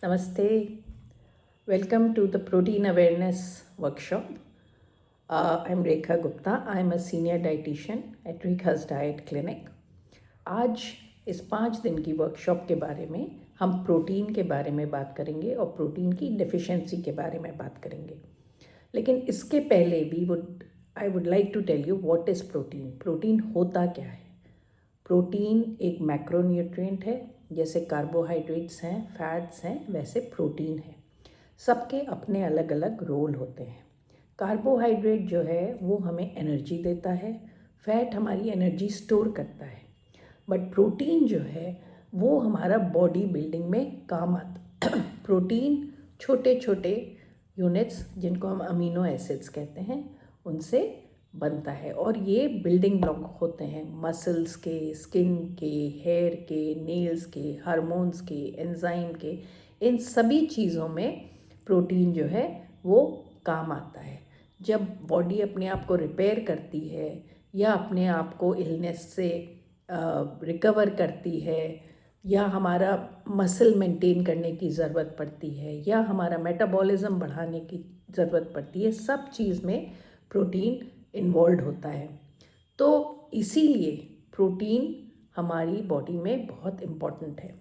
Namaste. Welcome to the Protein Awareness Workshop. I'm Rekha Gupta. I'm a senior dietitian at Rekha's Diet Clinic. आज इस 5 दिन की workshop के बारे में हम प्रोटीन के बारे में बात करेंगे और प्रोटीन की डेफिशिएंसी के बारे में बात करेंगे। लेकिन इसके पहले I would like to tell you what is protein. Protein होता क्या है? प्रोटीन एक मैक्रोन्यूट्रिएंट है। जैसे कार्बोहाइड्रेट्स हैं, फैट्स हैं, वैसे प्रोटीन है। सबके अपने अलग अलग रोल होते हैं। कार्बोहाइड्रेट जो है वो हमें एनर्जी देता है, फैट हमारी एनर्जी स्टोर करता है। बट प्रोटीन जो है वो हमारा बॉडी बिल्डिंग में काम आता प्रोटीन छोटे छोटे यूनिट्स जिनको हम अमीनो एसिड्स कहते हैं उनसे बनता है और ये बिल्डिंग ब्लॉक होते हैं मसल्स के, स्किन के, हेयर के, नेल्स के, हार्मोन्स के, एंजाइम के। इन सभी चीज़ों में प्रोटीन जो है वो काम आता है। जब बॉडी अपने आप को रिपेयर करती है या अपने आप को इलनेस से रिकवर करती है या हमारा मसल मेंटेन करने की ज़रूरत पड़ती है या हमारा मेटाबॉलिज्म बढ़ाने की ज़रूरत पड़ती है, सब चीज़ में प्रोटीन इन्वॉल्व होता है। तो इसीलिए प्रोटीन हमारी बॉडी में बहुत इम्पॉर्टेंट है।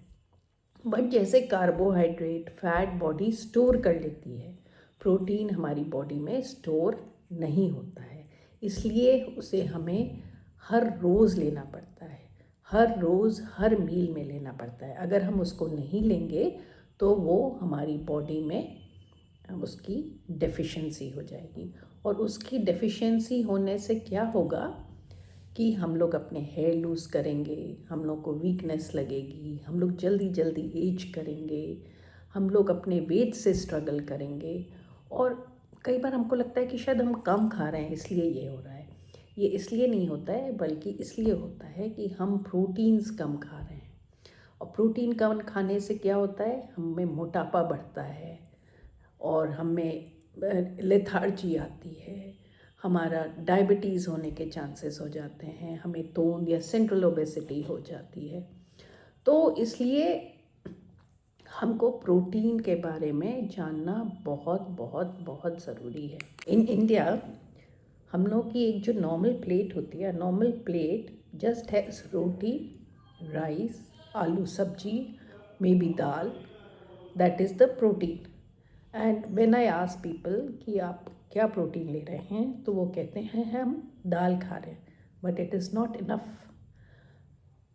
बट जैसे कार्बोहाइड्रेट, फैट बॉडी स्टोर कर लेती है, प्रोटीन हमारी बॉडी में स्टोर नहीं होता है। इसलिए उसे हमें हर रोज़ लेना पड़ता है, हर रोज़ हर मील में लेना पड़ता है। अगर हम उसको नहीं लेंगे तो वो हमारी बॉडी में उसकी डेफिशिएंसी हो जाएगी और उसकी डेफिशिएंसी होने से क्या होगा कि हम लोग अपने हेयर लूज़ करेंगे, हम लोग को वीकनेस लगेगी, हम लोग जल्दी जल्दी एज करेंगे, हम लोग अपने वेट से स्ट्रगल करेंगे और कई बार हमको लगता है कि शायद हम कम खा रहे हैं इसलिए ये हो रहा है। ये इसलिए नहीं होता है बल्कि इसलिए होता है कि हम प्रोटीन्स कम खा रहे हैं और प्रोटीन कम खाने से क्या होता है, हमें मोटापा बढ़ता है और हमें लेथार्जी आती है, हमारा डायबिटीज़ होने के चांसेस हो जाते हैं, हमें तोंद या सेंट्रल ओबेसिटी हो जाती है। तो इसलिए हमको प्रोटीन के बारे में जानना बहुत बहुत बहुत ज़रूरी है। इन इंडिया हम लोग की एक जो नॉर्मल प्लेट होती है, normal plate just has roti, rice, आलू सब्जी, may be dal, that is the protein. And when I ask people कि आप क्या प्रोटीन ले रहे हैं तो वो कहते हैं हम दाल खा रहे हैं, but it is not enough.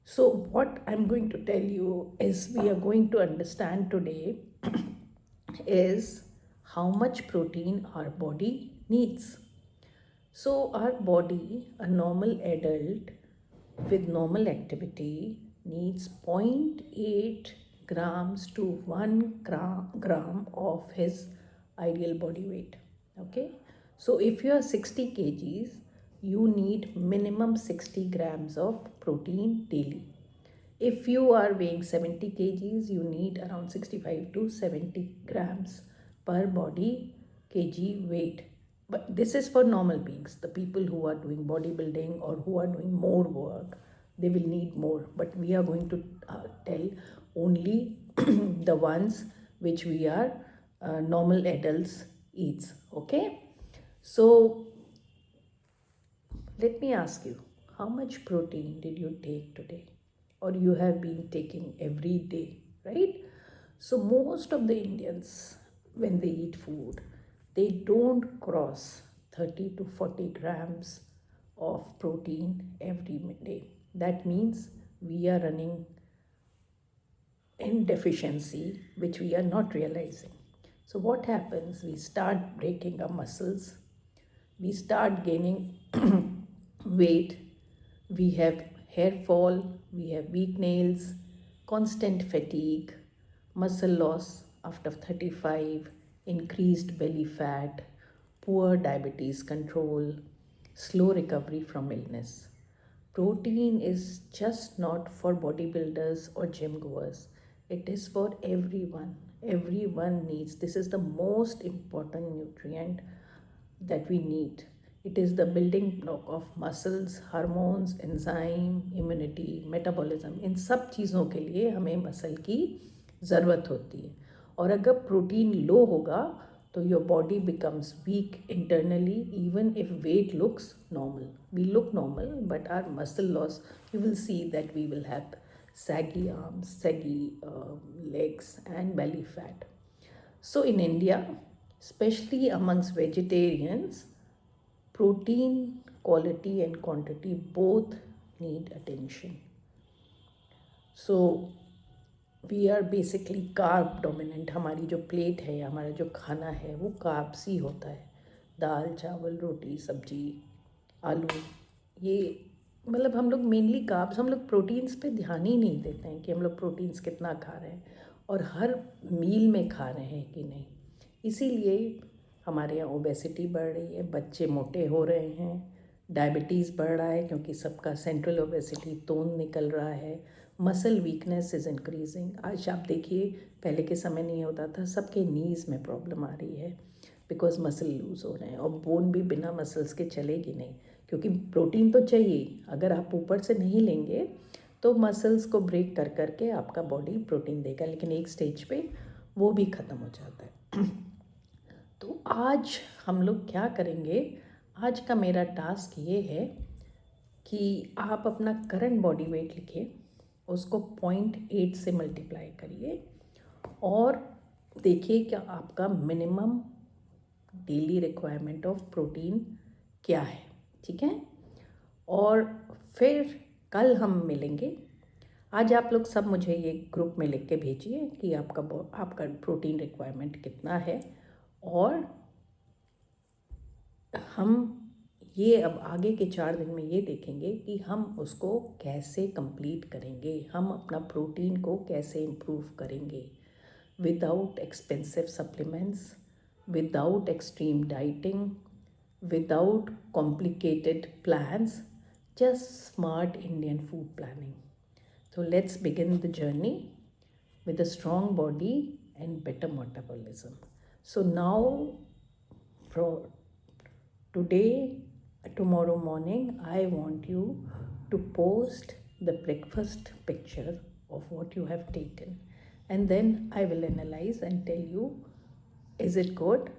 So what I'm going to tell you is we are going to understand today is how much protein our body needs. So our body, a normal adult with normal activity, needs 0.8 grams to 1 gram of his ideal body weight. Okay, so if you are 60 kgs, you need minimum 60 grams of protein daily. If you are weighing 70 kgs, you need around 65 to 70 grams per body kg weight. But this is for normal beings. The people who are doing bodybuilding or who are doing more work, they will need more. But we are going to tell only the ones which we are normal adults eats. Okay. So let me ask you, how much protein did you take today? Or you have been taking every day, right? So most of the Indians, when they eat food, they don't cross 30 to 40 grams of protein every day. That means we are running in deficiency, which we are not realizing. So what happens? We start breaking our muscles, we start gaining weight, we have hair fall, we have weak nails, constant fatigue, muscle loss after 35, increased belly fat, poor diabetes control, slow recovery from illness. Protein is just not for bodybuilders or gym goers. It is for everyone. Everyone needs. This is the most important nutrient that we need. It is the building block of muscles, hormones, enzyme, immunity, metabolism. इन सब चीज़ों के लिए हमें muscle की ज़रूरत होती है और अगर प्रोटीन लो होगा तो your body becomes weak internally even if weight looks normal. We look normal but are muscle loss, you will see that we will have saggy arms, saggy legs and belly fat. So in India, especially amongst vegetarians, protein quality and quantity both need attention. So we are basically carb dominant. हमारी जो plate है, हमारा जो खाना है वो carbs ही होता है. दाल चावल रोटी सब्जी आलू, ये मतलब हम लोग मेनली कार्ब्स, हम लोग प्रोटीन्स पे ध्यान ही नहीं देते हैं कि हम लोग प्रोटीन्स कितना खा रहे हैं और हर मील में खा रहे हैं कि नहीं. इसीलिए हमारे यहाँ ओबेसिटी बढ़ रही है, बच्चे मोटे हो रहे हैं, डायबिटीज़ बढ़ रहा है क्योंकि सबका सेंट्रल ओबेसिटी तोंद निकल रहा है, मसल वीकनेस इज़ इंक्रीजिंग. आज आप देखिए, पहले के समय नहीं होता था, सबके नीज़ में प्रॉब्लम आ रही है बिकॉज मसल लूज़ हो रहे हैं. और बोन भी बिना मसल्स के चलेगी नहीं क्योंकि प्रोटीन तो चाहिए. अगर आप ऊपर से नहीं लेंगे तो मसल्स को ब्रेक कर करके आपका बॉडी प्रोटीन देगा, लेकिन एक स्टेज पे वो भी ख़त्म हो जाता है. तो आज हम लोग क्या करेंगे, आज का मेरा टास्क ये है कि आप अपना करंट बॉडी वेट लिखिए, उसको 0.8 से मल्टीप्लाई करिए और देखिए कि आपका minimum daily requirement of protein क्या है. ठीक है, और फिर कल हम मिलेंगे. आज आप लोग सब मुझे ये ग्रुप में लिख के भेजिए कि आपका प्रोटीन रिक्वायरमेंट कितना है, और हम ये अब आगे के 4 दिन में ये देखेंगे कि हम उसको कैसे कंप्लीट करेंगे, हम अपना प्रोटीन को कैसे इम्प्रूव करेंगे without expensive supplements, without extreme dieting, without complicated plans, just smart Indian food planning. So let's begin the journey with a strong body and better metabolism. So now, from today, tomorrow morning, I want you to post the breakfast picture of what you have taken, and then I will analyze and tell you, is it good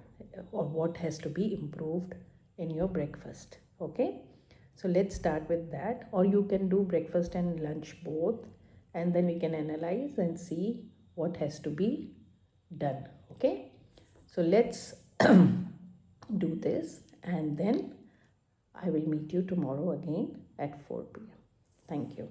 or what has to be improved in your breakfast. Okay, so let's start with that, or you can do breakfast and lunch both, and then we can analyze and see what has to be done. Okay, so let's do this, and then I will meet you tomorrow again at 4 p.m. Thank you.